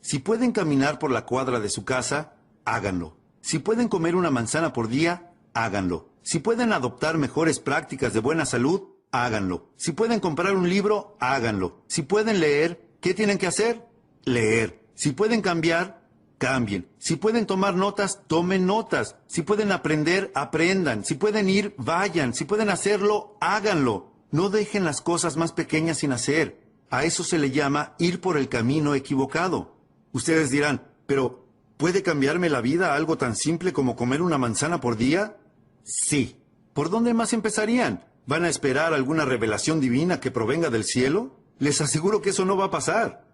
Si pueden caminar por la cuadra de su casa, háganlo. Si pueden comer una manzana por día, háganlo. Si pueden adoptar mejores prácticas de buena salud, háganlo. Si pueden comprar un libro, háganlo. Si pueden leer, ¿qué tienen que hacer? Leer. Si pueden cambiar, cambien. Si pueden tomar notas, tomen notas. Si pueden aprender, aprendan. Si pueden ir, vayan. Si pueden hacerlo, háganlo. No dejen las cosas más pequeñas sin hacer. A eso se le llama ir por el camino equivocado. Ustedes dirán, pero ¿puede cambiarme la vida algo tan simple como comer una manzana por día? Sí. ¿Por dónde más empezarían? ¿Van a esperar alguna revelación divina que provenga del cielo? Les aseguro que eso no va a pasar.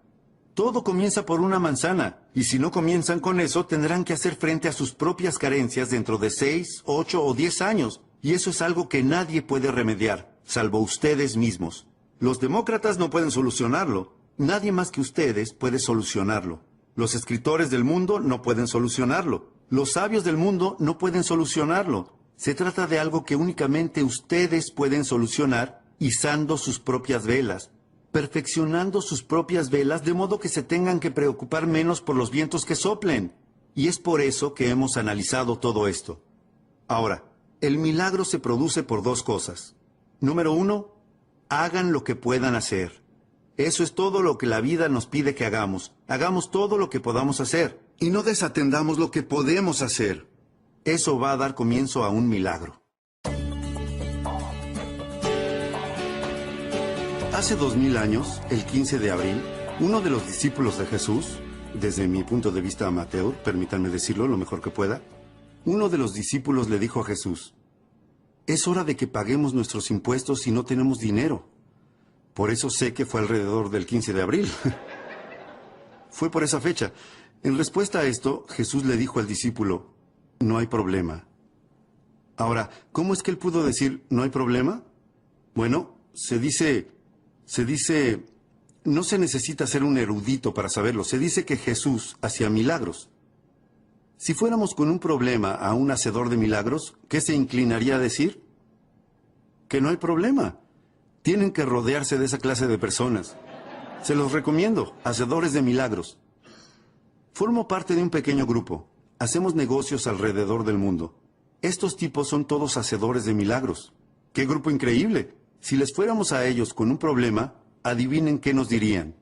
Todo comienza por una manzana, y si no comienzan con eso, tendrán que hacer frente a sus propias carencias dentro de 6, 8 o 10 años, y eso es algo que nadie puede remediar, salvo ustedes mismos. Los demócratas no pueden solucionarlo. Nadie más que ustedes puede solucionarlo. Los escritores del mundo no pueden solucionarlo. Los sabios del mundo no pueden solucionarlo. Se trata de algo que únicamente ustedes pueden solucionar izando sus propias velas, perfeccionando sus propias velas de modo que se tengan que preocupar menos por los vientos que soplen. Y es por eso que hemos analizado todo esto. Ahora, el milagro se produce por dos cosas. Número 1, hagan lo que puedan hacer. Eso es todo lo que la vida nos pide que hagamos. Hagamos todo lo que podamos hacer. Y no desatendamos lo que podemos hacer. Eso va a dar comienzo a un milagro. Hace 2000 años, el 15 de abril, uno de los discípulos de Jesús, desde mi punto de vista amateur, permítanme decirlo lo mejor que pueda, uno de los discípulos le dijo a Jesús, es hora de que paguemos nuestros impuestos si no tenemos dinero. Por eso sé que fue alrededor del 15 de abril. Fue por esa fecha. En respuesta a esto, Jesús le dijo al discípulo, no hay problema. Ahora, ¿cómo es que él pudo decir, no hay problema? Bueno, se dice, no se necesita ser un erudito para saberlo. Se dice que Jesús hacía milagros. Si fuéramos con un problema a un hacedor de milagros, ¿qué se inclinaría a decir? Que no hay problema. Tienen que rodearse de esa clase de personas. Se los recomiendo, hacedores de milagros. Formo parte de un pequeño grupo. Hacemos negocios alrededor del mundo. Estos tipos son todos hacedores de milagros. ¡Qué grupo increíble! Si les fuéramos a ellos con un problema, adivinen qué nos dirían.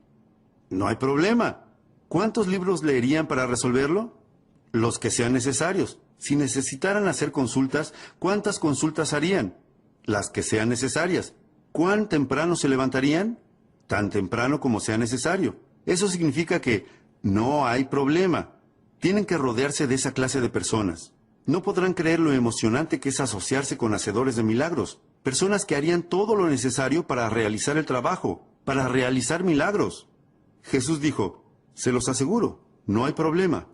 No hay problema. ¿Cuántos libros leerían para resolverlo? Los que sean necesarios. Si necesitaran hacer consultas, ¿cuántas consultas harían? Las que sean necesarias. ¿Cuán temprano se levantarían? Tan temprano como sea necesario. Eso significa que no hay problema. Tienen que rodearse de esa clase de personas. No podrán creer lo emocionante que es asociarse con hacedores de milagros. Personas que harían todo lo necesario para realizar el trabajo, para realizar milagros. Jesús dijo, se los aseguro, no hay problema.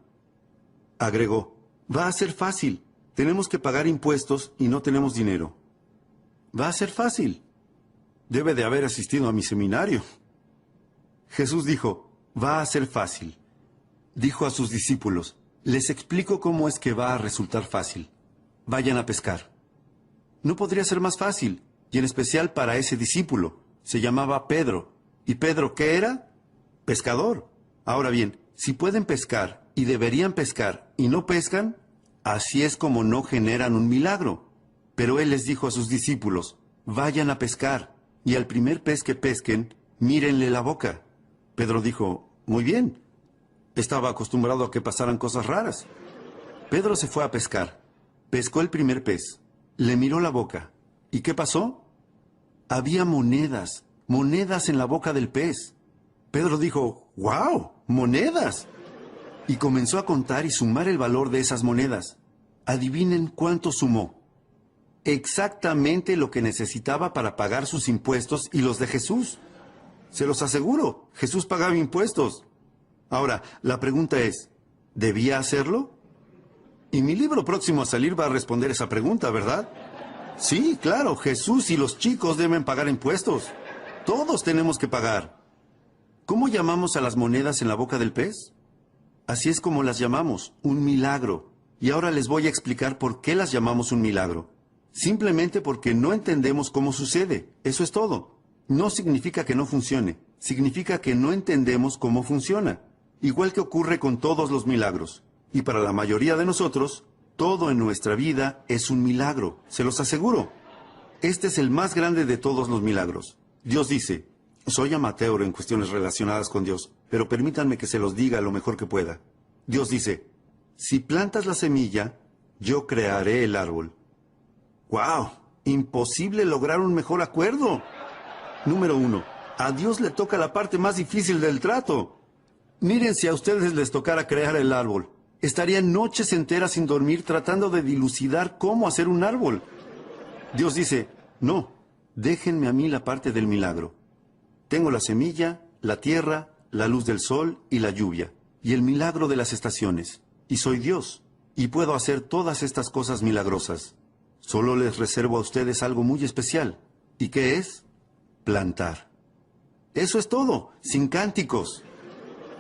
Agregó, va a ser fácil. Tenemos que pagar impuestos y no tenemos dinero. Va a ser fácil. Debe de haber asistido a mi seminario. Jesús dijo, va a ser fácil. Dijo a sus discípulos, les explico cómo es que va a resultar fácil. Vayan a pescar. No podría ser más fácil, y en especial para ese discípulo. Se llamaba Pedro. ¿Y Pedro qué era? Pescador. Ahora bien, si pueden pescar y deberían pescar y no pescan, así es como no generan un milagro. Pero él les dijo a sus discípulos, vayan a pescar, y al primer pez que pesquen, mírenle la boca. Pedro dijo, muy bien. Estaba acostumbrado a que pasaran cosas raras. Pedro se fue a pescar. Pescó el primer pez. Le miró la boca. ¿Y qué pasó? Había monedas en la boca del pez. Pedro dijo, ¡wow! ¡Monedas! Y comenzó a contar y sumar el valor de esas monedas. Adivinen cuánto sumó. Exactamente lo que necesitaba para pagar sus impuestos y los de Jesús. Se los aseguro, Jesús pagaba impuestos. Ahora, la pregunta es, ¿debía hacerlo? Y mi libro próximo a salir va a responder esa pregunta, ¿verdad? Sí, claro, Jesús y los chicos deben pagar impuestos. Todos tenemos que pagar. ¿Cómo llamamos a las monedas en la boca del pez? Así es como las llamamos, un milagro. Y ahora les voy a explicar por qué las llamamos un milagro. Simplemente porque no entendemos cómo sucede. Eso es todo. No significa que no funcione. Significa que no entendemos cómo funciona. igual que ocurre con todos los milagros. Y para la mayoría de nosotros, todo en nuestra vida es un milagro, se los aseguro. Este es el más grande de todos los milagros. Dios dice, soy amateur en cuestiones relacionadas con Dios, pero permítanme que se los diga lo mejor que pueda. Dios dice, si plantas la semilla, yo crearé el árbol. ¡Wow! Imposible lograr un mejor acuerdo. Número 1. A Dios le toca la parte más difícil del trato. Miren, si a ustedes les tocara crear el árbol, estarían noches enteras sin dormir tratando de dilucidar cómo hacer un árbol. Dios dice, no, déjenme a mí la parte del milagro. Tengo la semilla, la tierra, la luz del sol y la lluvia, y el milagro de las estaciones. Y soy Dios, y puedo hacer todas estas cosas milagrosas. Solo les reservo a ustedes algo muy especial. ¿Y qué es? Plantar. Eso es todo, sin cánticos.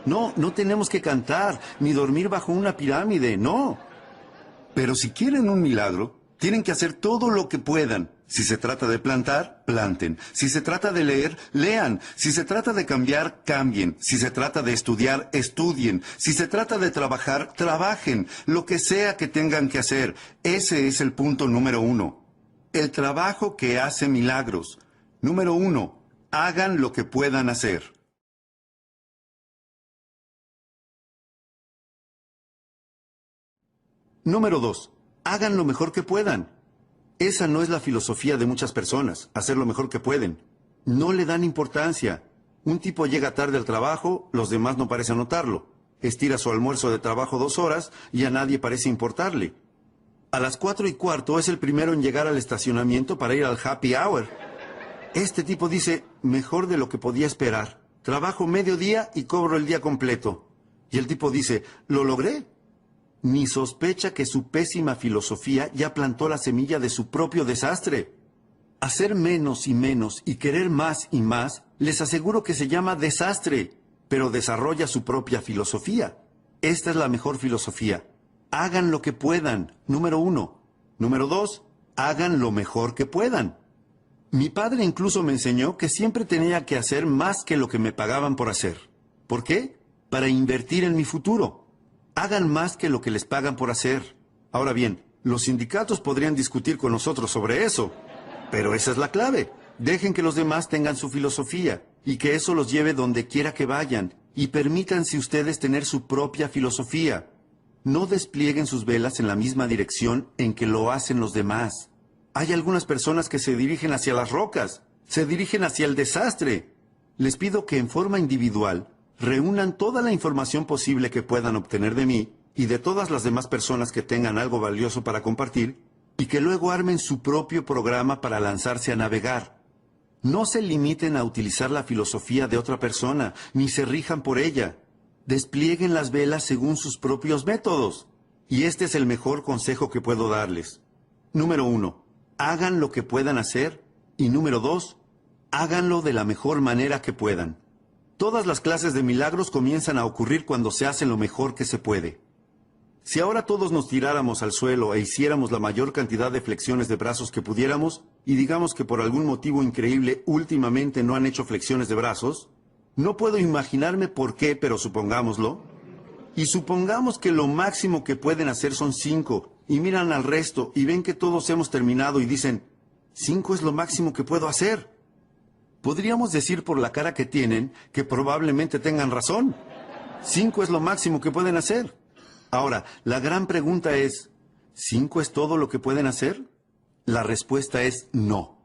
No, no tenemos que cantar, ni dormir bajo una pirámide, no. Pero si quieren un milagro, tienen que hacer todo lo que puedan. Si se trata de plantar, planten. Si se trata de leer, lean. Si se trata de cambiar, cambien. Si se trata de estudiar, estudien. Si se trata de trabajar, trabajen. Lo que sea que tengan que hacer. Ese es el punto número 1. El trabajo que hace milagros. Número 1. Hagan lo que puedan hacer. Número 2. Hagan lo mejor que puedan. Esa no es la filosofía de muchas personas, hacer lo mejor que pueden. No le dan importancia. Un tipo llega tarde al trabajo, los demás no parecen notarlo. Estira su almuerzo de trabajo 2 horas y a nadie parece importarle. A las 4:15 es el primero en llegar al estacionamiento para ir al happy hour. Este tipo dice, mejor de lo que podía esperar. Trabajo medio día y cobro el día completo. Y el tipo dice, ¿lo logré? Ni sospecha que su pésima filosofía ya plantó la semilla de su propio desastre. Hacer menos y menos y querer más y más, les aseguro que se llama desastre, pero desarrolla su propia filosofía. Esta es la mejor filosofía. Hagan lo que puedan, número 1. Número 2, hagan lo mejor que puedan. Mi padre incluso me enseñó que siempre tenía que hacer más que lo que me pagaban por hacer. ¿Por qué? Para invertir en mi futuro. Hagan más que lo que les pagan por hacer. Ahora bien, los sindicatos podrían discutir con nosotros sobre eso. Pero esa es la clave. Dejen que los demás tengan su filosofía y que eso los lleve donde quiera que vayan. Y permítanse ustedes tener su propia filosofía. No desplieguen sus velas en la misma dirección en que lo hacen los demás. Hay algunas personas que se dirigen hacia las rocas, se dirigen hacia el desastre. Les pido que en forma individual reúnan toda la información posible que puedan obtener de mí y de todas las demás personas que tengan algo valioso para compartir y que luego armen su propio programa para lanzarse a navegar. No se limiten a utilizar la filosofía de otra persona, ni se rijan por ella. Desplieguen las velas según sus propios métodos. Y este es el mejor consejo que puedo darles. Número 1. Hagan lo que puedan hacer. Y número 2. Háganlo de la mejor manera que puedan. Todas las clases de milagros comienzan a ocurrir cuando se hace lo mejor que se puede. Si ahora todos nos tiráramos al suelo e hiciéramos la mayor cantidad de flexiones de brazos que pudiéramos, y digamos que por algún motivo increíble últimamente no han hecho flexiones de brazos, no puedo imaginarme por qué, pero supongámoslo. Y supongamos que lo máximo que pueden hacer son 5, y miran al resto y ven que todos hemos terminado y dicen, 5 es lo máximo que puedo hacer. Podríamos decir por la cara que tienen que probablemente tengan razón. 5 es lo máximo que pueden hacer. Ahora, la gran pregunta es, ¿5 es todo lo que pueden hacer? La respuesta es no.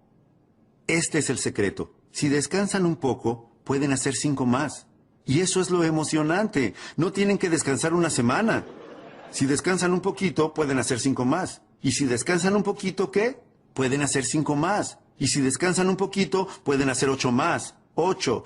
Este es el secreto. Si descansan un poco, pueden hacer 5 más. Y eso es lo emocionante. No tienen que descansar una semana. Si descansan un poquito, pueden hacer 5 más. Y si descansan un poquito, ¿qué? Pueden hacer 5 más. Y si descansan un poquito, pueden hacer 8 más. 8.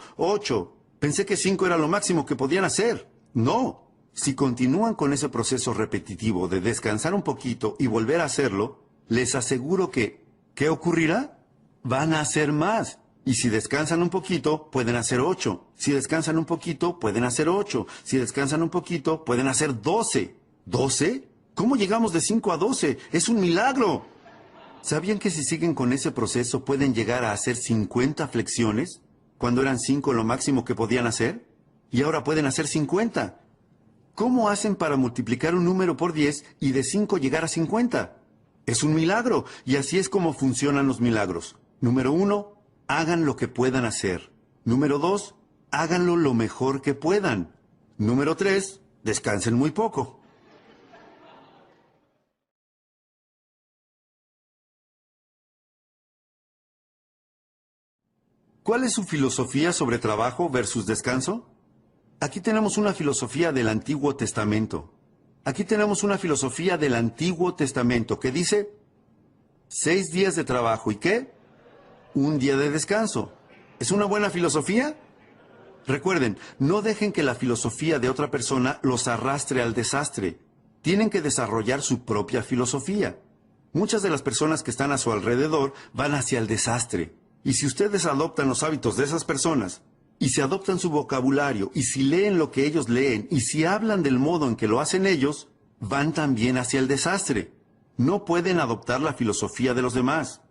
Pensé que 5 era lo máximo que podían hacer. No. Si continúan con ese proceso repetitivo de descansar un poquito y volver a hacerlo, les aseguro que, ¿qué ocurrirá? Van a hacer más. Y si descansan un poquito, pueden hacer 8. Si descansan un poquito, pueden hacer 8. Si descansan un poquito, pueden hacer 12. ¿12? ¿Cómo llegamos de 5 a 12? ¡Es un milagro! ¿Sabían que si siguen con ese proceso pueden llegar a hacer 50 flexiones? Cuando eran 5 lo máximo que podían hacer. y ahora pueden hacer 50. ¿Cómo hacen para multiplicar un número por 10 y de 5 llegar a 50? Es un milagro, y así es como funcionan los milagros. Número 1, hagan lo que puedan hacer. Número 2, háganlo lo mejor que puedan. Número 3, descansen muy poco. ¿Cuál es su filosofía sobre trabajo versus descanso? Aquí tenemos una filosofía del Antiguo Testamento. Aquí tenemos una filosofía del Antiguo Testamento que dice 6 días de trabajo, ¿y qué? Un día de descanso. ¿Es una buena filosofía? Recuerden, no dejen que la filosofía de otra persona los arrastre al desastre. Tienen que desarrollar su propia filosofía. Muchas de las personas que están a su alrededor van hacia el desastre. Y si ustedes adoptan los hábitos de esas personas, y si adoptan su vocabulario, y si leen lo que ellos leen, y si hablan del modo en que lo hacen ellos, van también hacia el desastre. No pueden adoptar la filosofía de los demás.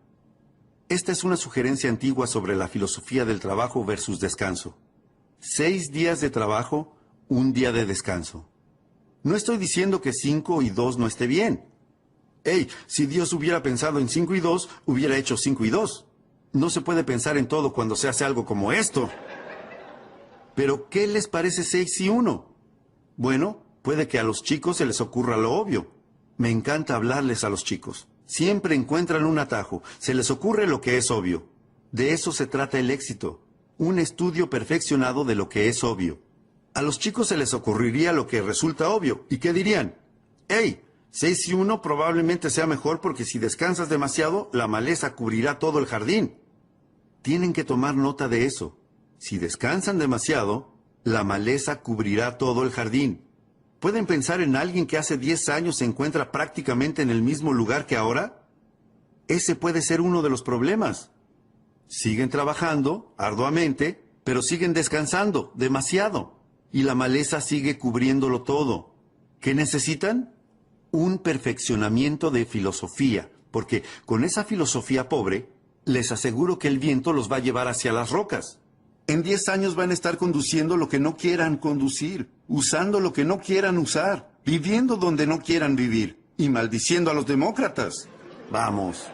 Esta es una sugerencia antigua sobre la filosofía del trabajo versus descanso. 6 días de trabajo, un día de descanso. No estoy diciendo que 5 y 2 no esté bien. Hey, si Dios hubiera pensado en 5 y 2, hubiera hecho 5 y 2. No se puede pensar en todo cuando se hace algo como esto. Pero, ¿qué les parece 6 y 1? Bueno, puede que a los chicos se les ocurra lo obvio. Me encanta hablarles a los chicos. Siempre encuentran un atajo. Se les ocurre lo que es obvio. De eso se trata el éxito. Un estudio perfeccionado de lo que es obvio. A los chicos se les ocurriría lo que resulta obvio. ¿Y qué dirían? ¡Hey! 6 y 1 probablemente sea mejor porque si descansas demasiado, la maleza cubrirá todo el jardín. Tienen que tomar nota de eso. Si descansan demasiado, la maleza cubrirá todo el jardín. ¿Pueden pensar en alguien que hace 10 años se encuentra prácticamente en el mismo lugar que ahora? Ese puede ser uno de los problemas. Siguen trabajando arduamente, pero siguen descansando demasiado. Y la maleza sigue cubriéndolo todo. ¿Qué necesitan? Un perfeccionamiento de filosofía, porque con esa filosofía pobre, les aseguro que el viento los va a llevar hacia las rocas. En 10 años van a estar conduciendo lo que no quieran conducir, usando lo que no quieran usar, viviendo donde no quieran vivir y maldiciendo a los demócratas. Vamos.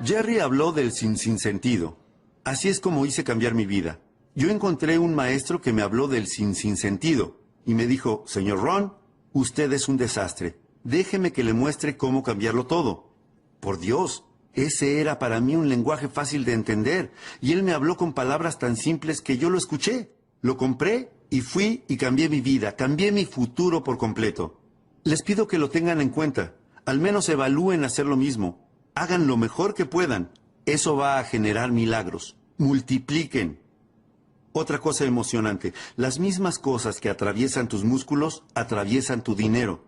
Jerry habló del sinsentido. Así es como hice cambiar mi vida. Yo encontré un maestro que me habló del sinsentido y me dijo, señor Ron, usted es un desastre. Déjeme que le muestre cómo cambiarlo todo. Por Dios. Ese era para mí un lenguaje fácil de entender, y él me habló con palabras tan simples que yo lo escuché, lo compré y fui y cambié mi vida, cambié mi futuro por completo. Les pido que lo tengan en cuenta, al menos evalúen hacer lo mismo, hagan lo mejor que puedan, eso va a generar milagros, multipliquen. Otra cosa emocionante, las mismas cosas que atraviesan tus músculos, atraviesan tu dinero.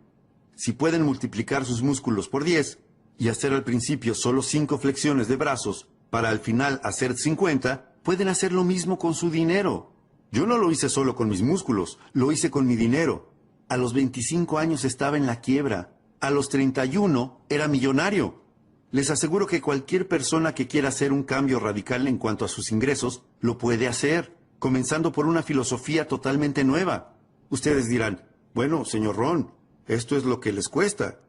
Si pueden multiplicar sus músculos por 10, y hacer al principio solo 5 flexiones de brazos, para al final hacer 50, pueden hacer lo mismo con su dinero. Yo no lo hice solo con mis músculos, lo hice con mi dinero. A los 25 años estaba en la quiebra. A los 31 era millonario. Les aseguro que cualquier persona que quiera hacer un cambio radical en cuanto a sus ingresos, lo puede hacer, comenzando por una filosofía totalmente nueva. Ustedes dirán, bueno, señor Ron, esto es lo que les cuesta.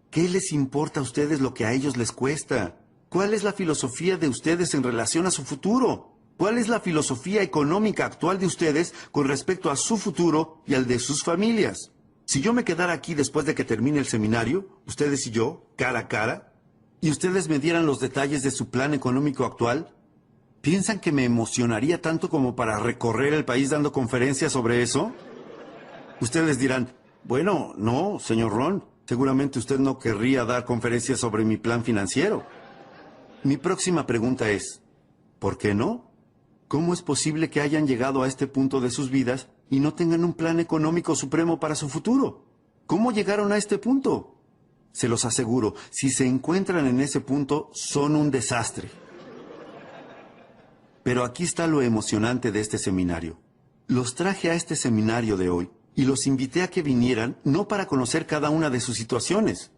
¿Qué les importa a ustedes lo que a ellos les cuesta? ¿Cuál es la filosofía de ustedes en relación a su futuro? ¿Cuál es la filosofía económica actual de ustedes con respecto a su futuro y al de sus familias? Si yo me quedara aquí después de que termine el seminario, ustedes y yo, cara a cara, y ustedes me dieran los detalles de su plan económico actual, ¿piensan que me emocionaría tanto como para recorrer el país dando conferencias sobre eso? Ustedes dirán, bueno, no, señor Ron. Seguramente usted no querría dar conferencias sobre mi plan financiero. Mi próxima pregunta es, ¿por qué no? ¿Cómo es posible que hayan llegado a este punto de sus vidas y no tengan un plan económico supremo para su futuro? ¿Cómo llegaron a este punto? Se los aseguro, si se encuentran en ese punto, son un desastre. Pero aquí está lo emocionante de este seminario. Los traje a este seminario de hoy y los invité a que vinieran no para conocer cada una de sus situaciones.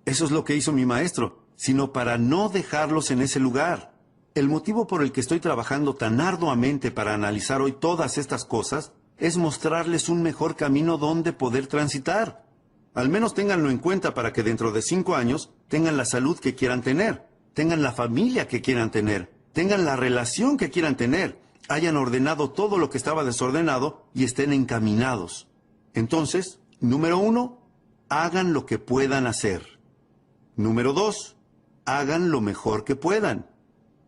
Eso es lo que hizo mi maestro, sino para no dejarlos en ese lugar. El motivo por el que estoy trabajando tan arduamente para analizar hoy todas estas cosas es mostrarles un mejor camino donde poder transitar. Al menos ténganlo en cuenta para que dentro de 5 años tengan la salud que quieran tener, tengan la familia que quieran tener, tengan la relación que quieran tener, hayan ordenado todo lo que estaba desordenado y estén encaminados. Entonces, número 1, hagan lo que puedan hacer. Número 2, hagan lo mejor que puedan.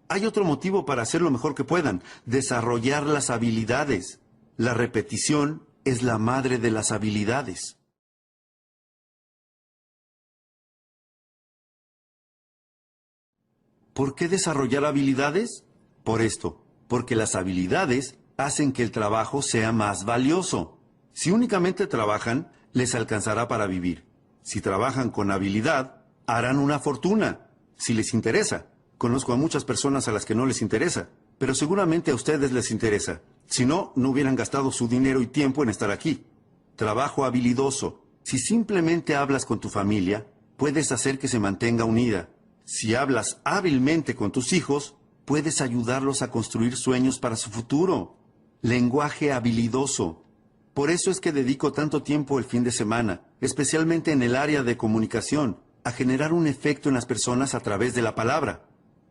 Hay otro motivo para hacer lo mejor que puedan: desarrollar las habilidades. La repetición es la madre de las habilidades. ¿Por qué desarrollar habilidades? Por esto, porque las habilidades hacen que el trabajo sea más valioso. Si únicamente trabajan, les alcanzará para vivir. Si trabajan con habilidad, harán una fortuna. Si les interesa. Conozco a muchas personas a las que no les interesa, pero seguramente a ustedes les interesa. Si no, no hubieran gastado su dinero y tiempo en estar aquí. Trabajo habilidoso. Si simplemente hablas con tu familia, puedes hacer que se mantenga unida. Si hablas hábilmente con tus hijos, puedes ayudarlos a construir sueños para su futuro. Lenguaje habilidoso. Por eso es que dedico tanto tiempo el fin de semana, especialmente en el área de comunicación, a generar un efecto en las personas a través de la palabra.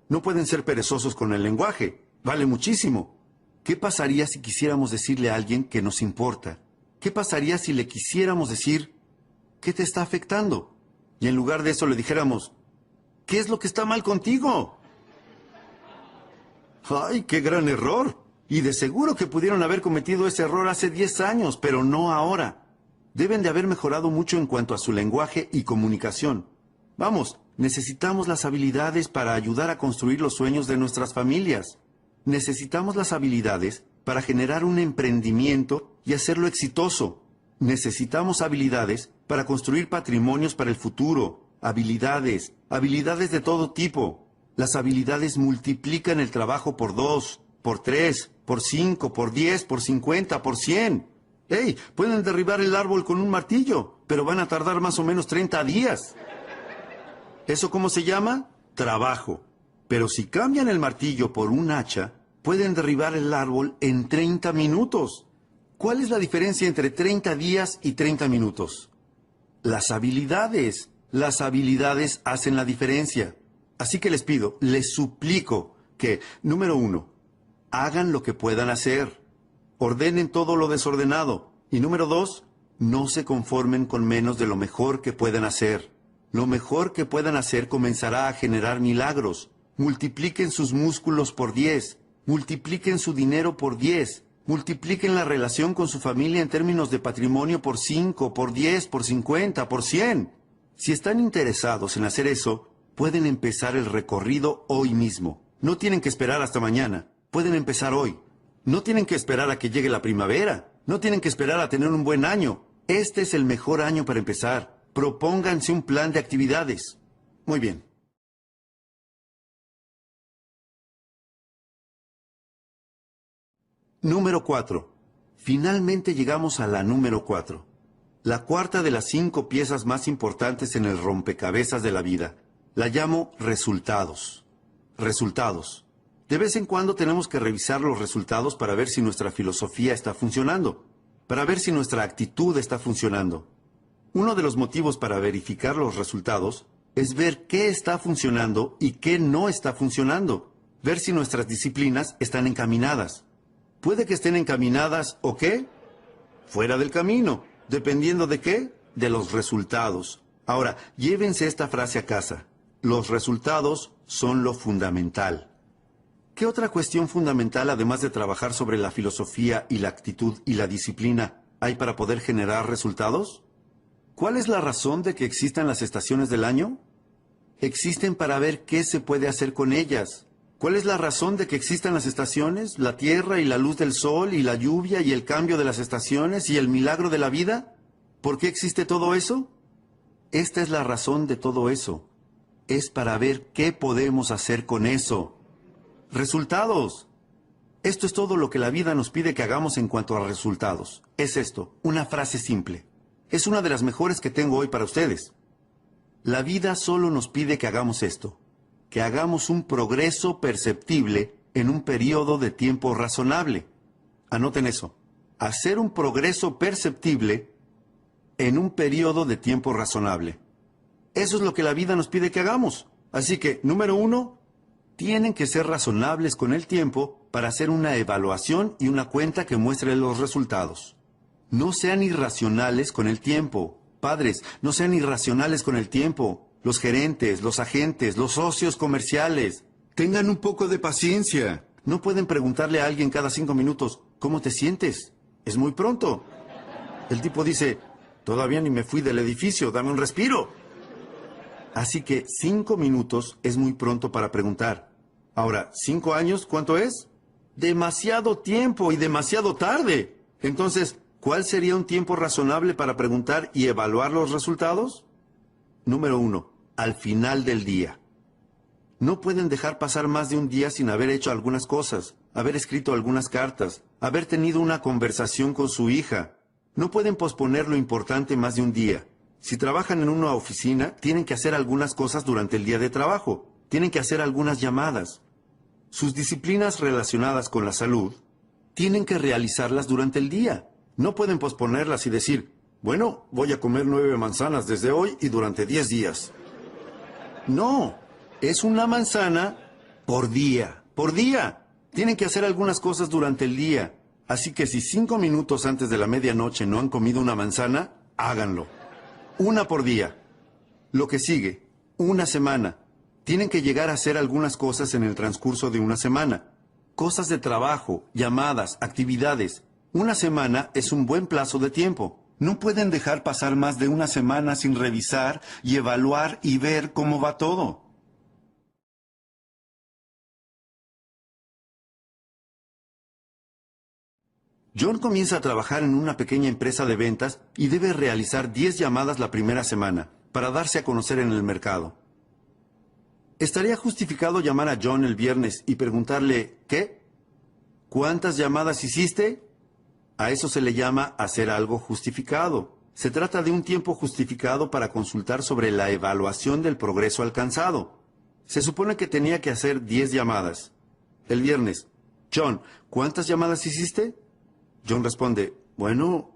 No pueden ser perezosos con el lenguaje. Vale muchísimo. ¿Qué pasaría si quisiéramos decirle a alguien que nos importa? ¿Qué pasaría si le quisiéramos decir, ¿qué te está afectando? Y en lugar de eso le dijéramos, ¿qué es lo que está mal contigo? ¡Ay, qué gran error! Y de seguro que pudieron haber cometido ese error hace 10 años, pero no ahora. Deben de haber mejorado mucho en cuanto a su lenguaje y comunicación. Vamos, necesitamos las habilidades para ayudar a construir los sueños de nuestras familias. Necesitamos las habilidades para generar un emprendimiento y hacerlo exitoso. Necesitamos habilidades para construir patrimonios para el futuro. Habilidades de todo tipo. Las habilidades multiplican el trabajo por 2, por 3, por 5, por 10, por 50, por 100. ¡Hey! Pueden derribar el árbol con un martillo, pero van a tardar más o menos 30 días. ¿Eso cómo se llama? Trabajo. Pero si cambian el martillo por un hacha, pueden derribar el árbol en 30 minutos. ¿Cuál es la diferencia entre 30 días y 30 minutos? Las habilidades. Las habilidades hacen la diferencia. Así que les pido, les suplico que, número 1, hagan lo que puedan hacer. Ordenen todo lo desordenado. Y número 2, no se conformen con menos de lo mejor que puedan hacer. Lo mejor que puedan hacer comenzará a generar milagros. Multipliquen sus músculos por 10. Multipliquen su dinero por 10. Multipliquen la relación con su familia en términos de patrimonio por 5, por 10, por 50, por 100. Si están interesados en hacer eso, pueden empezar el recorrido hoy mismo. No tienen que esperar hasta mañana. Pueden empezar hoy. No tienen que esperar a que llegue la primavera. No tienen que esperar a tener un buen año. Este es el mejor año para empezar. Propónganse un plan de actividades. Muy bien. Número 4. Finalmente llegamos a la número 4. La cuarta de las 5 piezas más importantes en el rompecabezas de la vida. La llamo resultados. Resultados. De vez en cuando tenemos que revisar los resultados para ver si nuestra filosofía está funcionando, para ver si nuestra actitud está funcionando. Uno de los motivos para verificar los resultados es ver qué está funcionando y qué no está funcionando, ver si nuestras disciplinas están encaminadas. Puede que estén encaminadas o qué, fuera del camino, dependiendo de qué, de los resultados. Ahora, llévense esta frase a casa. Los resultados son lo fundamental. ¿Qué otra cuestión fundamental, además de trabajar sobre la filosofía y la actitud y la disciplina, hay para poder generar resultados? ¿Cuál es la razón de que existan las estaciones del año? Existen para ver qué se puede hacer con ellas. ¿Cuál es la razón de que existan las estaciones, la tierra y la luz del sol y la lluvia y el cambio de las estaciones y el milagro de la vida? ¿Por qué existe todo eso? Esta es la razón de todo eso. Es para ver qué podemos hacer con eso. Resultados. Esto es todo lo que la vida nos pide que hagamos en cuanto a resultados. Es esto, una frase simple. Es una de las mejores que tengo hoy para ustedes. La vida solo nos pide que hagamos esto, que hagamos un progreso perceptible en un periodo de tiempo razonable. Anoten eso. hacer un progreso perceptible en un periodo de tiempo razonable. Eso es lo que la vida nos pide que hagamos. Así que, número 1, tienen que ser razonables con el tiempo para hacer una evaluación y una cuenta que muestre los resultados. No sean irracionales con el tiempo. Padres, no sean irracionales con el tiempo. Los gerentes, los agentes, los socios comerciales. Tengan un poco de paciencia. No pueden preguntarle a alguien cada 5 minutos, ¿cómo te sientes? Es muy pronto. El tipo dice, todavía ni me fui del edificio, dame un respiro. Así que 5 minutos es muy pronto para preguntar. Ahora, 5 años, ¿cuánto es? Demasiado tiempo y demasiado tarde. Entonces, ¿cuál sería un tiempo razonable para preguntar y evaluar los resultados? Número 1, al final del día. No pueden dejar pasar más de un día sin haber hecho algunas cosas, haber escrito algunas cartas, haber tenido una conversación con su hija. No pueden posponer lo importante más de un día. Si trabajan en una oficina, tienen que hacer algunas cosas durante el día de trabajo. Tienen que hacer algunas llamadas. Sus disciplinas relacionadas con la salud, tienen que realizarlas durante el día. No pueden posponerlas y decir, bueno, voy a comer 9 manzanas desde hoy y durante 10 días. No, es una manzana por día, por día. Tienen que hacer algunas cosas durante el día. Así que si 5 minutos antes de la medianoche no han comido una manzana, háganlo. Una por día. Lo que sigue, una semana. Tienen que llegar a hacer algunas cosas en el transcurso de una semana. Cosas de trabajo, llamadas, actividades. Una semana es un buen plazo de tiempo. No pueden dejar pasar más de una semana sin revisar y evaluar y ver cómo va todo. John comienza a trabajar en una pequeña empresa de ventas y debe realizar 10 llamadas la primera semana para darse a conocer en el mercado. ¿Estaría justificado llamar a John el viernes y preguntarle, ¿qué? ¿Cuántas llamadas hiciste? A eso se le llama hacer algo justificado. Se trata de un tiempo justificado para consultar sobre la evaluación del progreso alcanzado. Se supone que tenía que hacer 10 llamadas. El viernes, John, ¿cuántas llamadas hiciste? John responde, bueno,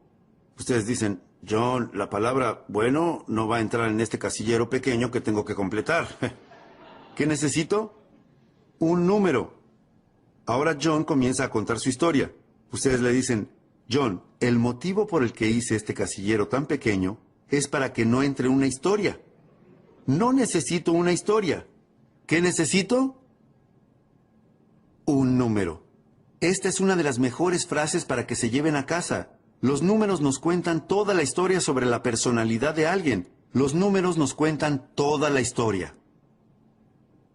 ustedes dicen, John, la palabra bueno no va a entrar en este casillero pequeño que tengo que completar. ¿Qué necesito? Un número. Ahora John comienza a contar su historia. Ustedes le dicen, John, el motivo por el que hice este casillero tan pequeño es para que no entre una historia. No necesito una historia. ¿Qué necesito? Un número. Esta es una de las mejores frases para que se lleven a casa. Los números nos cuentan toda la historia sobre la personalidad de alguien. Los números nos cuentan toda la historia.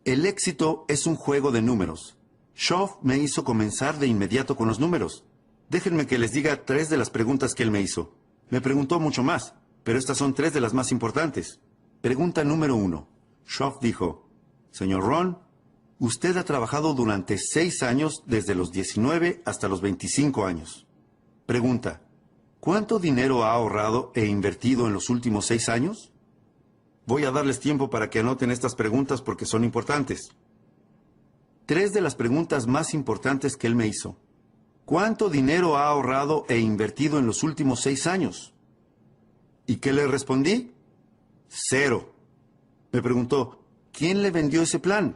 El éxito es un juego de números. Schoff me hizo comenzar de inmediato con los números. Déjenme que les diga 3 de las preguntas que él me hizo. Me preguntó mucho más, pero estas son 3 de las más importantes. Pregunta número 1. Schoff dijo, Señor Ron, usted ha trabajado durante 6 años desde los 19 hasta los 25 años. Pregunta, ¿cuánto dinero ha ahorrado e invertido en los últimos 6 años? Voy a darles tiempo para que anoten estas preguntas porque son importantes. 3 de las preguntas más importantes que él me hizo. ¿Cuánto dinero ha ahorrado e invertido en los últimos 6 años? ¿Y qué le respondí? 0. Me preguntó, ¿quién le vendió ese plan?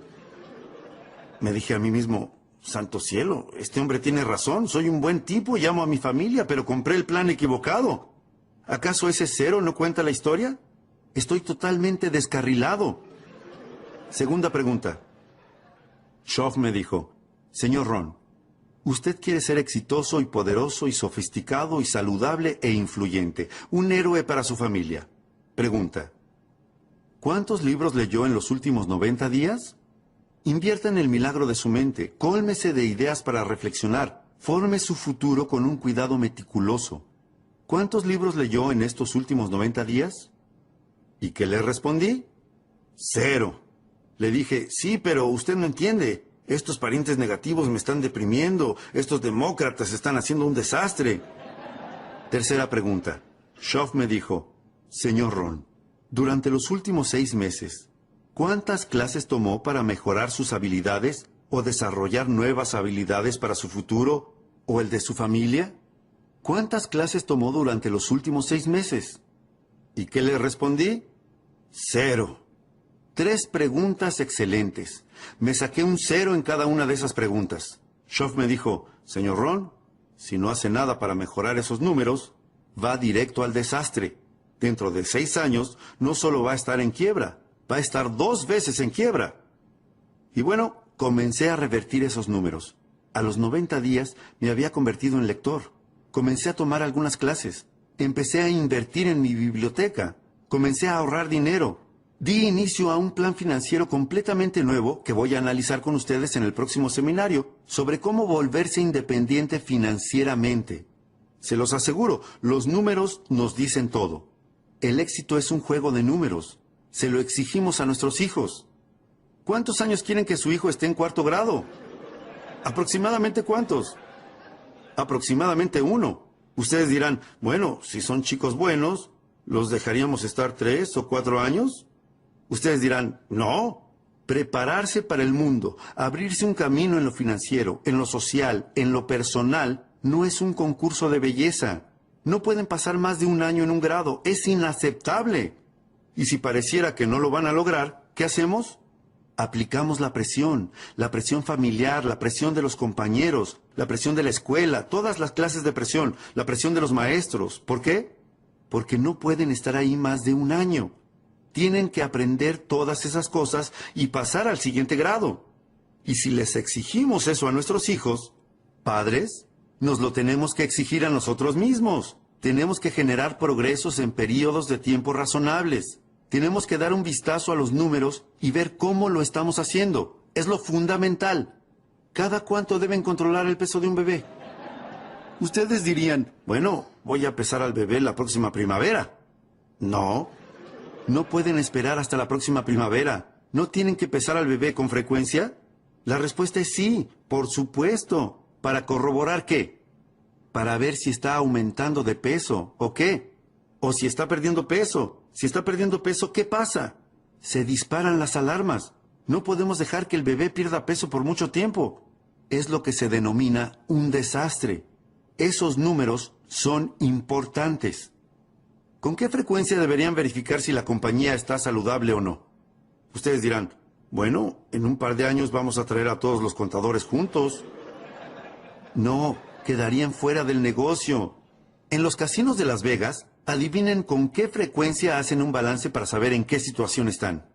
Me dije a mí mismo, santo cielo, este hombre tiene razón, soy un buen tipo y amo a mi familia, pero compré el plan equivocado. ¿Acaso ese 0 no cuenta la historia? Estoy totalmente descarrilado. Segunda pregunta. Schoff me dijo, Señor Ron, usted quiere ser exitoso y poderoso y sofisticado y saludable e influyente, un héroe para su familia. Pregunta, ¿cuántos libros leyó en los últimos 90 días? Invierta en el milagro de su mente, cólmese de ideas para reflexionar, forme su futuro con un cuidado meticuloso. ¿Cuántos libros leyó en estos últimos 90 días? ¿Y qué le respondí? 0. Le dije, sí, pero usted no entiende. Estos parientes negativos me están deprimiendo. Estos demócratas están haciendo un desastre. Tercera pregunta. Schoff me dijo, Señor Ron, durante los últimos 6 meses, ¿cuántas clases tomó para mejorar sus habilidades o desarrollar nuevas habilidades para su futuro o el de su familia? ¿cuántas clases tomó durante los últimos 6 meses? ¿Y qué le respondí? 0. 3 preguntas excelentes. Me saqué un 0 en cada una de esas preguntas. Schoff me dijo, señor Ron, si no hace nada para mejorar esos números, va directo al desastre. Dentro de 6 años, no solo va a estar en quiebra, va a estar 2 veces en quiebra. Y bueno, comencé a revertir esos números. A los 90 días me había convertido en lector. Comencé a tomar algunas clases. Empecé a invertir en mi biblioteca. Comencé a ahorrar dinero. Di inicio a un plan financiero completamente nuevo que voy a analizar con ustedes en el próximo seminario sobre cómo volverse independiente financieramente. Se los aseguro, los números nos dicen todo. El éxito es un juego de números. Se lo exigimos a nuestros hijos. ¿Cuántos años quieren que su hijo esté en 4º grado? ¿Aproximadamente cuántos? Aproximadamente 1. Ustedes dirán, bueno, si son chicos buenos, ¿los dejaríamos estar 3 o 4 años? Ustedes dirán, no. Prepararse para el mundo, abrirse un camino en lo financiero, en lo social, en lo personal, no es un concurso de belleza. No pueden pasar más de 1 año en un grado. Es inaceptable. Y si pareciera que no lo van a lograr, ¿qué hacemos? Aplicamos la presión familiar, la presión de los compañeros, la presión de la escuela, todas las clases de presión, la presión de los maestros. ¿Por qué? Porque no pueden estar ahí más de 1 año. Tienen que aprender todas esas cosas y pasar al siguiente grado. Y si les exigimos eso a nuestros hijos, padres, nos lo tenemos que exigir a nosotros mismos. Tenemos que generar progresos en periodos de tiempo razonables. Tenemos que dar un vistazo a los números y ver cómo lo estamos haciendo. Es lo fundamental. ¿Cada cuánto deben controlar el peso de un bebé? Ustedes dirían, bueno, voy a pesar al bebé la próxima primavera. No, no pueden esperar hasta la próxima primavera. ¿No tienen que pesar al bebé con frecuencia? La respuesta es sí, por supuesto. ¿Para corroborar qué? Para ver si está aumentando de peso, ¿o qué? O si está perdiendo peso. Si está perdiendo peso, ¿qué pasa? Se disparan las alarmas. No podemos dejar que el bebé pierda peso por mucho tiempo. Es lo que se denomina un desastre. Esos números son importantes. ¿Con qué frecuencia deberían verificar si la compañía está saludable o no? Ustedes dirán, bueno, en un par de años vamos a traer a todos los contadores juntos. No, quedarían fuera del negocio. En los casinos de Las Vegas, adivinen con qué frecuencia hacen un balance para saber en qué situación están.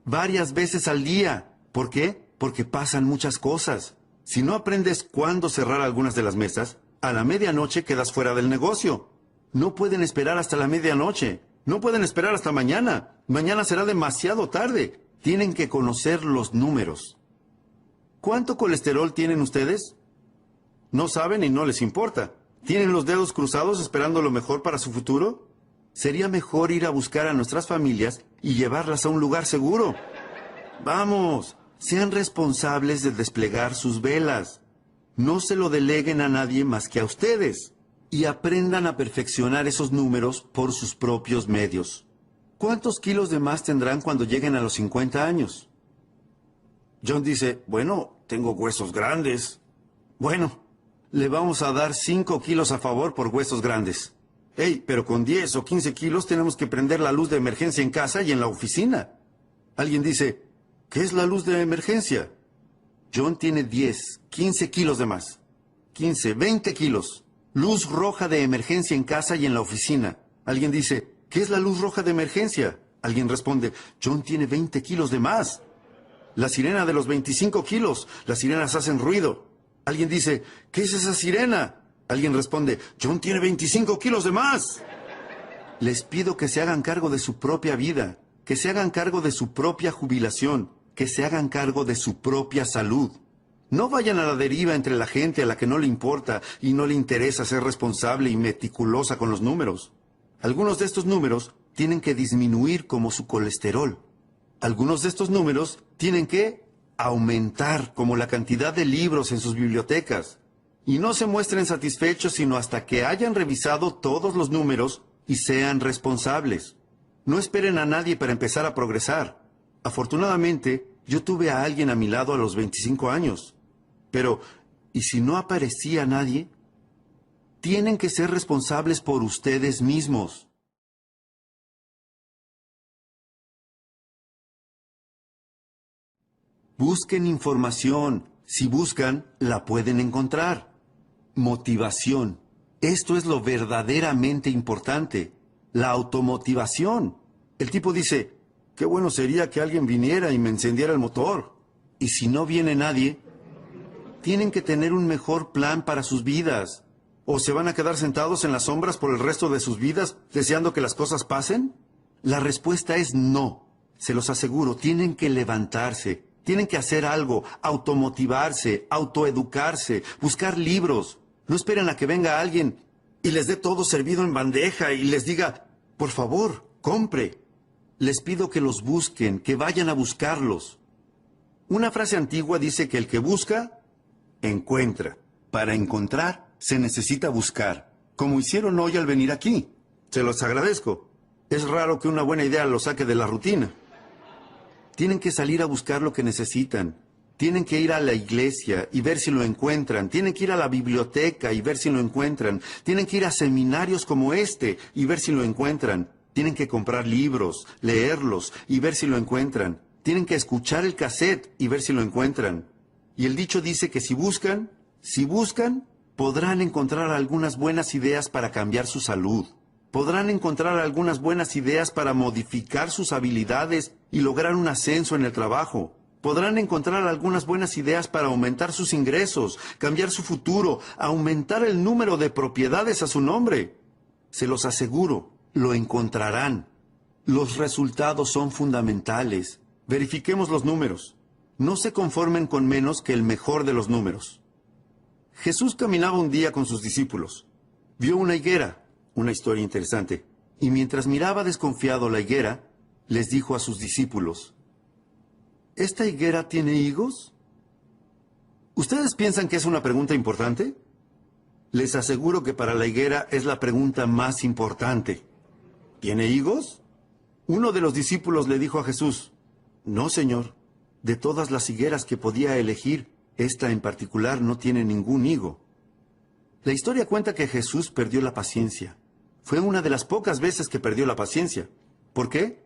Varias veces al día. ¿Por qué? Porque pasan muchas cosas. Si no aprendes cuándo cerrar algunas de las mesas, a la medianoche quedas fuera del negocio. No pueden esperar hasta la medianoche. No pueden esperar hasta mañana. Mañana será demasiado tarde. Tienen que conocer los números. ¿Cuánto colesterol tienen ustedes? No saben y no les importa. ¿Tienen los dedos cruzados esperando lo mejor para su futuro? Sería mejor ir a buscar a nuestras familias y llevarlas a un lugar seguro. Vamos, sean responsables de desplegar sus velas. No se lo deleguen a nadie más que a ustedes. Y aprendan a perfeccionar esos números por sus propios medios. ¿Cuántos kilos de más tendrán cuando lleguen a los 50 años? John dice, bueno, tengo huesos grandes. Bueno, le vamos a dar 5 kilos a favor por huesos grandes. Hey, pero con 10 o 15 kilos tenemos que prender la luz de emergencia en casa y en la oficina. Alguien dice, ¿qué es la luz de emergencia? John tiene 10, 15 kilos de más. 15, 20 kilos. Luz roja de emergencia en casa y en la oficina. Alguien dice, ¿qué es la luz roja de emergencia? Alguien responde, John tiene 20 kilos de más. La sirena de los 25 kilos. Las sirenas hacen ruido. Alguien dice, ¿qué es esa sirena? Alguien responde, John tiene 25 kilos de más. Les pido que se hagan cargo de su propia vida, que se hagan cargo de su propia jubilación, que se hagan cargo de su propia salud. No vayan a la deriva entre la gente a la que no le importa y no le interesa ser responsable y meticulosa con los números. Algunos de estos números tienen que disminuir como su colesterol. Algunos de estos números tienen que aumentar como la cantidad de libros en sus bibliotecas. Y no se muestren satisfechos sino hasta que hayan revisado todos los números y sean responsables. No esperen a nadie para empezar a progresar. Afortunadamente, yo tuve a alguien a mi lado a los 25 años. Pero, ¿y si no aparecía nadie? Tienen que ser responsables por ustedes mismos. Busquen información. Si buscan, la pueden encontrar. Motivación. Esto es lo verdaderamente importante. La automotivación. El tipo dice, qué bueno sería que alguien viniera y me encendiera el motor. Y si no viene nadie, tienen que tener un mejor plan para sus vidas. ¿O se van a quedar sentados en las sombras por el resto de sus vidas, deseando que las cosas pasen? La respuesta es no. Se los aseguro, tienen que levantarse. Tienen que hacer algo, automotivarse, autoeducarse, buscar libros. No esperen a que venga alguien y les dé todo servido en bandeja y les diga, por favor, compre. Les pido que los busquen, que vayan a buscarlos. Una frase antigua dice que el que busca, encuentra. Para encontrar, se necesita buscar, como hicieron hoy al venir aquí. Se los agradezco. Es raro que una buena idea los saque de la rutina. Tienen que salir a buscar lo que necesitan. Tienen que ir a la iglesia y ver si lo encuentran. Tienen que ir a la biblioteca y ver si lo encuentran. Tienen que ir a seminarios como este y ver si lo encuentran. Tienen que comprar libros, leerlos y ver si lo encuentran. Tienen que escuchar el cassette y ver si lo encuentran. Y el dicho dice que si buscan, podrán encontrar algunas buenas ideas para cambiar su salud. Podrán encontrar algunas buenas ideas para modificar sus habilidades y lograr un ascenso en el trabajo. Podrán encontrar algunas buenas ideas para aumentar sus ingresos, cambiar su futuro, aumentar el número de propiedades a su nombre. Se los aseguro, lo encontrarán. Los resultados son fundamentales. Verifiquemos los números. No se conformen con menos que el mejor de los números. Jesús caminaba un día con sus discípulos. Vio una higuera. Una historia interesante. Y mientras miraba desconfiado la higuera, les dijo a sus discípulos, ¿esta higuera tiene higos? ¿Ustedes piensan que es una pregunta importante? Les aseguro que para la higuera es la pregunta más importante. ¿Tiene higos? Uno de los discípulos le dijo a Jesús, no, Señor. De todas las higueras que podía elegir, esta en particular no tiene ningún higo. La historia cuenta que Jesús perdió la paciencia. Fue una de las pocas veces que perdió la paciencia. ¿Por qué?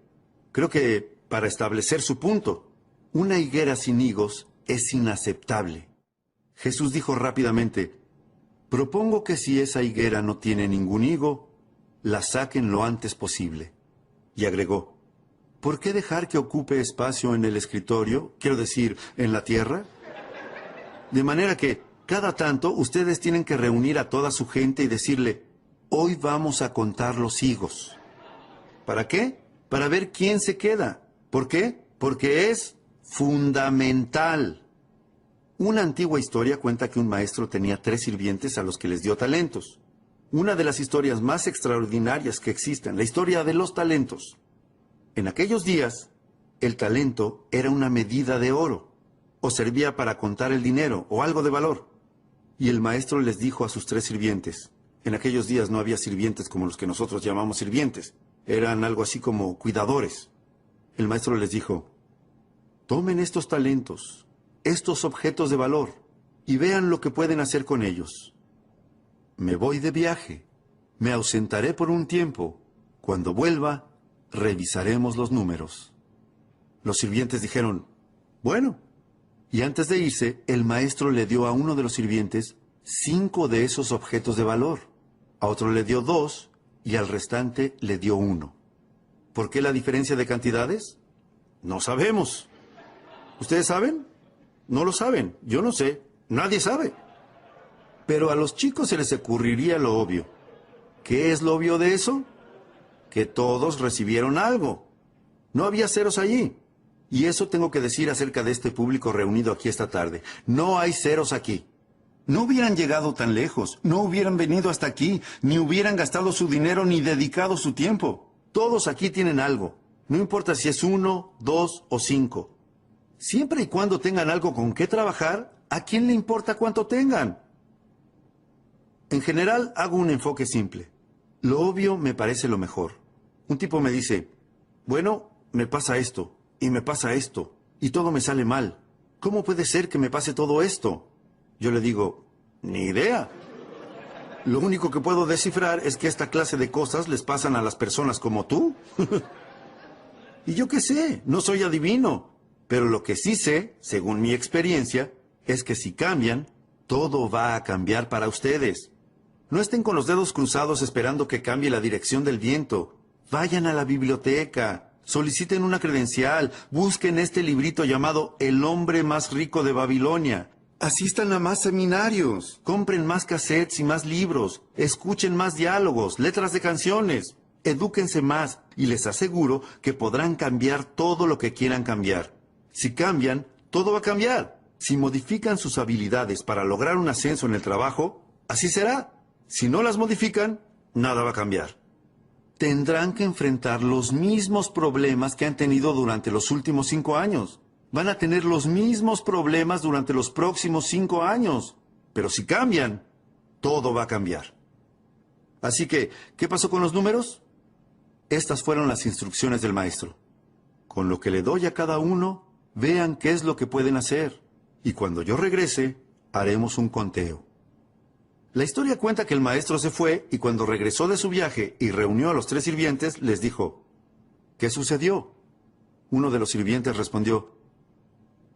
Creo que para establecer su punto. Una higuera sin higos es inaceptable. Jesús dijo rápidamente, propongo que si esa higuera no tiene ningún higo, la saquen lo antes posible. Y agregó, ¿por qué dejar que ocupe espacio en el escritorio, quiero decir, en la tierra? De manera que, cada tanto, ustedes tienen que reunir a toda su gente y decirle, hoy vamos a contar los higos. ¿Para qué? Para ver quién se queda. ¿Por qué? Porque es fundamental. Una antigua historia cuenta que un maestro tenía 3 sirvientes a los que les dio talentos. Una de las historias más extraordinarias que existen, la historia de los talentos. En aquellos días, el talento era una medida de oro, o servía para contar el dinero, o algo de valor. Y el maestro les dijo a sus 3 sirvientes, en aquellos días no había sirvientes como los que nosotros llamamos sirvientes, eran algo así como cuidadores. El maestro les dijo, tomen estos talentos, estos objetos de valor, y vean lo que pueden hacer con ellos. Me voy de viaje, me ausentaré por un tiempo, cuando vuelva, revisaremos los números. Los sirvientes dijeron, bueno. Y antes de irse, el maestro le dio a uno de los sirvientes 5 de esos objetos de valor. A otro le dio 2 y al restante le dio 1. ¿Por qué la diferencia de cantidades? No sabemos. ¿Ustedes saben? No lo saben. Yo no sé. Nadie sabe. Pero a los chicos se les ocurriría lo obvio. ¿Qué es lo obvio de eso? Que todos recibieron algo. No había ceros allí. Y eso tengo que decir acerca de este público reunido aquí esta tarde. No hay ceros aquí. No hubieran llegado tan lejos, no hubieran venido hasta aquí, ni hubieran gastado su dinero ni dedicado su tiempo. Todos aquí tienen algo. No importa si es 1, 2 o 5. Siempre y cuando tengan algo con qué trabajar, ¿a quién le importa cuánto tengan? En general, hago un enfoque simple. Lo obvio me parece lo mejor. Un tipo me dice, bueno, me pasa esto. Y me pasa esto, y todo me sale mal. ¿Cómo puede ser que me pase todo esto? Yo le digo, ni idea. Lo único que puedo descifrar es que esta clase de cosas les pasan a las personas como tú. Y yo qué sé, no soy adivino. Pero lo que sí sé, según mi experiencia, es que si cambian, todo va a cambiar para ustedes. No estén con los dedos cruzados esperando que cambie la dirección del viento. Vayan a la biblioteca, soliciten una credencial, busquen este librito llamado El hombre más rico de Babilonia. Asistan a más seminarios, compren más cassettes y más libros, escuchen más diálogos, letras de canciones, edúquense más y les aseguro que podrán cambiar todo lo que quieran cambiar. Si cambian, todo va a cambiar. Si modifican sus habilidades para lograr un ascenso en el trabajo, así será. Si no las modifican, nada va a cambiar. Tendrán que enfrentar los mismos problemas que han tenido durante los últimos 5 años. Van a tener los mismos problemas durante los próximos 5 años. Pero si cambian, todo va a cambiar. Así que, ¿qué pasó con los números? Estas fueron las instrucciones del maestro. Con lo que le doy a cada uno, vean qué es lo que pueden hacer. Y cuando yo regrese, haremos un conteo. La historia cuenta que el maestro se fue y cuando regresó de su viaje y reunió a los 3 sirvientes, les dijo, ¿qué sucedió? Uno de los sirvientes respondió,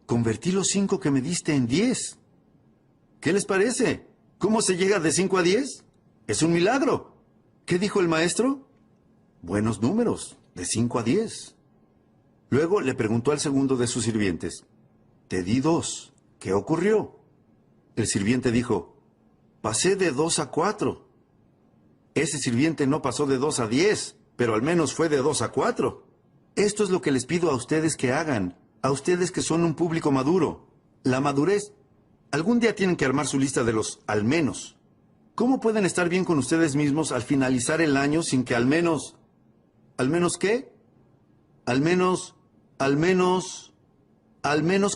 convertí los 5 que me diste en 10. ¿Qué les parece? ¿Cómo se llega de 5 a 10? Es un milagro. ¿Qué dijo el maestro? Buenos números, de 5 a 10. Luego le preguntó al segundo de sus sirvientes, te di 2, ¿qué ocurrió? El sirviente dijo, pasé de 2 a 4. Ese sirviente no pasó de 2 a 10, pero al menos fue de 2 a 4. Esto es lo que les pido a ustedes que hagan, a ustedes que son un público maduro. La madurez. Algún día tienen que armar su lista de los al menos. ¿Cómo pueden estar bien con ustedes mismos al finalizar el año sin que al menos... ¿Al menos qué? Al menos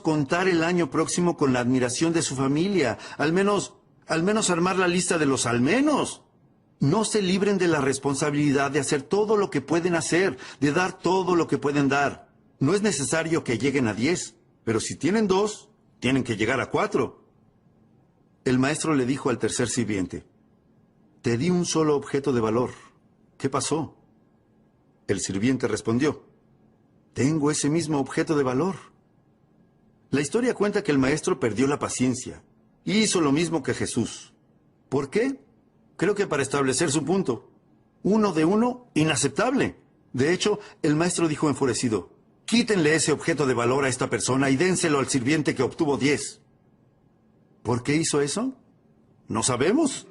contar el año próximo con la admiración de su familia. Al menos armar la lista de los al menos. No se libren de la responsabilidad de hacer todo lo que pueden hacer, de dar todo lo que pueden dar. No es necesario que lleguen a 10, pero si tienen 2, tienen que llegar a 4. El maestro le dijo al tercer sirviente, te di un solo objeto de valor. ¿Qué pasó? El sirviente respondió, tengo ese mismo objeto de valor. La historia cuenta que el maestro perdió la paciencia y hizo lo mismo que Jesús. ¿Por qué? Creo que para establecer su punto. 1 de 1, inaceptable. De hecho, el maestro dijo enfurecido, quítenle ese objeto de valor a esta persona y dénselo al sirviente que obtuvo 10. ¿Por qué hizo eso? No sabemos.